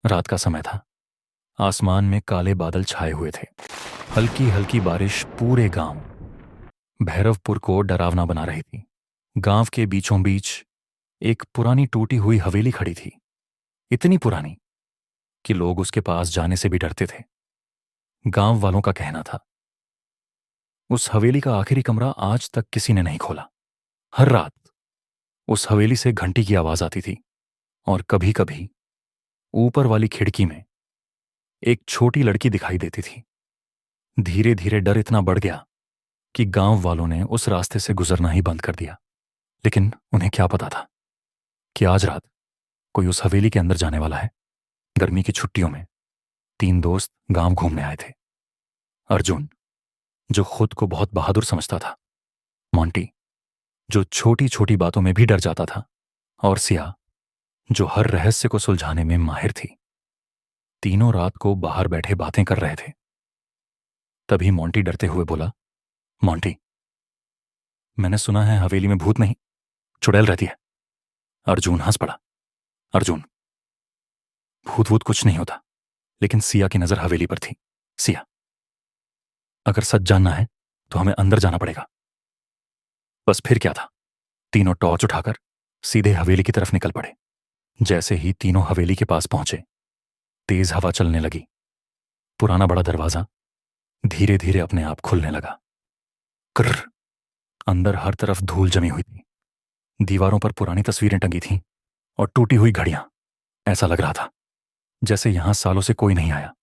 रात का समय था। आसमान में काले बादल छाए हुए थे। हल्की हल्की बारिश पूरे गांव भैरवपुर को डरावना बना रही थी। गांव के बीचों बीच एक पुरानी टूटी हुई हवेली खड़ी थी। इतनी पुरानी कि लोग उसके पास जाने से भी डरते थे। गांव वालों का कहना था, उस हवेली का आखिरी कमरा आज तक किसी ने नहीं खोला। हर रात उस हवेली से घंटी की आवाज आती थी और कभी कभी ऊपर वाली खिड़की में एक छोटी लड़की दिखाई देती थी। धीरे धीरे डर इतना बढ़ गया कि गांव वालों ने उस रास्ते से गुजरना ही बंद कर दिया। लेकिन उन्हें क्या पता था कि आज रात कोई उस हवेली के अंदर जाने वाला है। गर्मी की छुट्टियों में 3 दोस्त गांव घूमने आए थे। अर्जुन, जो खुद को बहुत बहादुर समझता था, मोंटी, जो छोटी छोटी बातों में भी डर जाता था, और सिया, जो हर रहस्य को सुलझाने में माहिर थी। तीनों रात को बाहर बैठे बातें कर रहे थे। तभी मोंटी डरते हुए बोला, मोंटी, मैंने सुना है हवेली में भूत नहीं, चुड़ैल रहती है। अर्जुन हंस पड़ा। अर्जुन, भूत वूत कुछ नहीं होता। लेकिन सिया की नजर हवेली पर थी। सिया, अगर सच जानना है तो हमें अंदर जाना पड़ेगा। बस फिर क्या था, तीनों टॉर्च उठाकर सीधे हवेली की तरफ निकल पड़े। जैसे ही तीनों हवेली के पास पहुंचे, तेज हवा चलने लगी। पुराना बड़ा दरवाजा धीरे धीरे अपने आप खुलने लगा। कर्र। अंदर हर तरफ धूल जमी हुई थी। दीवारों पर पुरानी तस्वीरें टंगी थीं और टूटी हुई घड़ियां। ऐसा लग रहा था जैसे यहां सालों से कोई नहीं आया।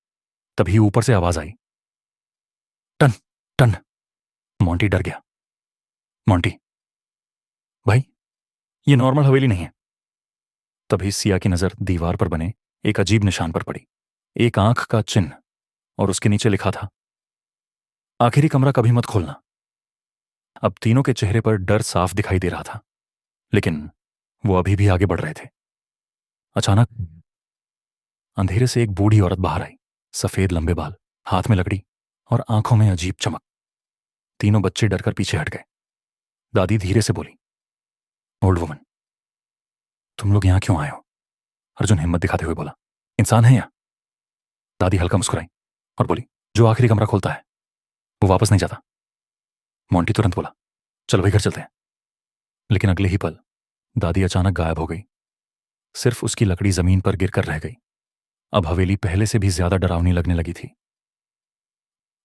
तभी ऊपर से आवाज आई, टन टन। मोंटी डर गया। मोंटी, भाई, ये नॉर्मल हवेली नहीं है। तभी सिया की नजर दीवार पर बने एक अजीब निशान पर पड़ी। एक आंख का चिन्ह, और उसके नीचे लिखा था, आखिरी कमरा कभी मत खोलना। अब तीनों के चेहरे पर डर साफ दिखाई दे रहा था, लेकिन वो अभी भी आगे बढ़ रहे थे। अचानक अंधेरे से एक बूढ़ी औरत बाहर आई। सफेद लंबे बाल, हाथ में लकड़ी और आंखों में अजीब चमक। तीनों बच्चे डरकर पीछे हट गए। दादी धीरे से बोली, ओल्ड वुमन, तुम लोग यहां क्यों आए हो? अर्जुन हिम्मत दिखाते हुए बोला, इंसान है यहाँ। दादी हल्का मुस्कुराई और बोली, जो आखिरी कमरा खोलता है वो वापस नहीं जाता। मोंटी तुरंत बोला, चलो भाई घर चलते हैं। लेकिन अगले ही पल दादी अचानक गायब हो गई। सिर्फ उसकी लकड़ी जमीन पर गिरकर रह गई। अब हवेली पहले से भी ज्यादा डरावनी लगने लगी थी।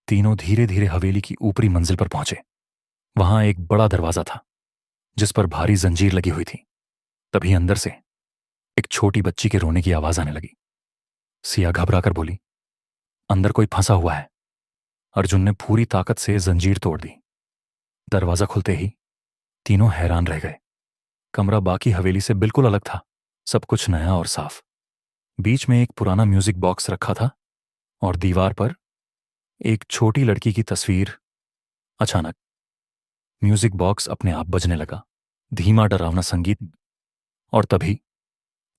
तीनों धीरे धीरे हवेली की ऊपरी मंजिल पर पहुंचे। वहां एक बड़ा दरवाजा था जिस पर भारी जंजीर लगी हुई थी। तभी अंदर से एक छोटी बच्ची के रोने की आवाज आने लगी। सिया घबराकर बोली, अंदर कोई फंसा हुआ है। अर्जुन ने पूरी ताकत से जंजीर तोड़ दी। दरवाजा खुलते ही तीनों हैरान रह गए। कमरा बाकी हवेली से बिल्कुल अलग था। सब कुछ नया और साफ। बीच में एक पुराना म्यूजिक बॉक्स रखा था और दीवार पर एक छोटी लड़की की तस्वीर। अचानक म्यूजिक बॉक्स अपने आप बजने लगा, धीमा डरावना संगीत। और तभी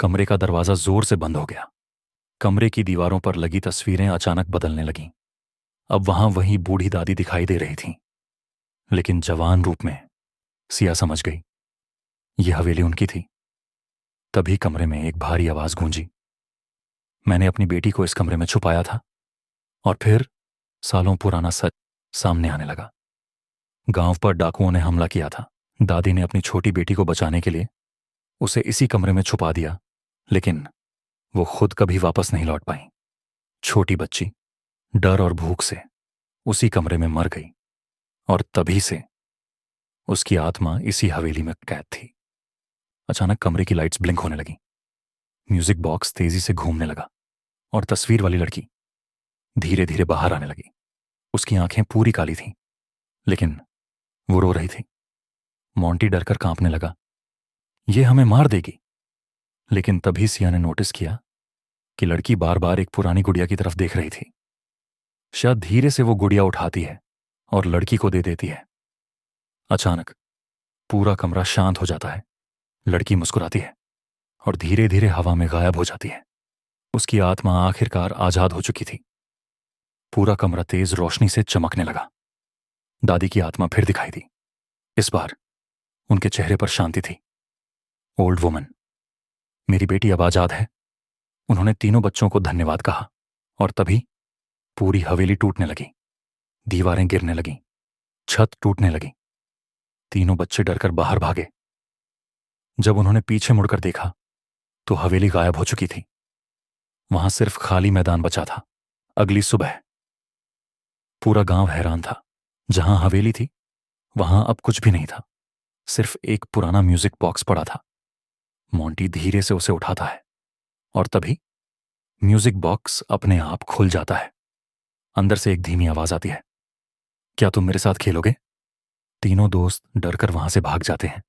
कमरे का दरवाजा जोर से बंद हो गया। कमरे की दीवारों पर लगी तस्वीरें अचानक बदलने लगीं। अब वहां वही बूढ़ी दादी दिखाई दे रही थी, लेकिन जवान रूप में। सिया समझ गई यह हवेली उनकी थी। तभी कमरे में एक भारी आवाज गूंजी, मैंने अपनी बेटी को इस कमरे में छुपाया था। और फिर सालों पुराना सच सामने आने लगा। गांव पर डाकुओं ने हमला किया था। दादी ने अपनी छोटी बेटी को बचाने के लिए उसे इसी कमरे में छुपा दिया, लेकिन वो खुद कभी वापस नहीं लौट पाई। छोटी बच्ची डर और भूख से उसी कमरे में मर गई, और तभी से उसकी आत्मा इसी हवेली में कैद थी। अचानक कमरे की लाइट्स ब्लिंक होने लगी। म्यूजिक बॉक्स तेजी से घूमने लगा और तस्वीर वाली लड़की धीरे धीरे बाहर आने लगी। उसकी आंखें पूरी काली थीं, लेकिन वो रो रही थी। मोंटी डरकर कांपने लगा, ये हमें मार देगी। लेकिन तभी सिया ने नोटिस किया कि लड़की बार बार एक पुरानी गुड़िया की तरफ देख रही थी। शायद धीरे से वो गुड़िया उठाती है और लड़की को दे देती है। अचानक पूरा कमरा शांत हो जाता है। लड़की मुस्कुराती है और धीरे धीरे हवा में गायब हो जाती है। उसकी आत्मा आखिरकार आजाद हो चुकी थी। पूरा कमरा तेज रोशनी से चमकने लगा। दादी की आत्मा फिर दिखाई दी। इस बार उनके चेहरे पर शांति थी। ओल्ड वुमन, मेरी बेटी अब आजाद है, उन्होंने तीनों बच्चों को धन्यवाद कहा और तभी पूरी हवेली टूटने लगी, दीवारें गिरने लगीं, छत टूटने लगी। तीनों बच्चे डरकर बाहर भागे। जब उन्होंने पीछे मुड़कर देखा तो हवेली गायब हो चुकी थी। वहां सिर्फ खाली मैदान बचा था। अगली सुबह पूरा गांव हैरान था। जहां हवेली थी वहां अब कुछ भी नहीं था, सिर्फ एक पुराना म्यूजिक बॉक्स पड़ा था। मोंटी धीरे से उसे उठाता है और तभी म्यूजिक बॉक्स अपने आप खुल जाता है। अंदर से एक धीमी आवाज आती है, क्या तुम मेरे साथ खेलोगे? तीनों दोस्त डरकर वहां से भाग जाते हैं।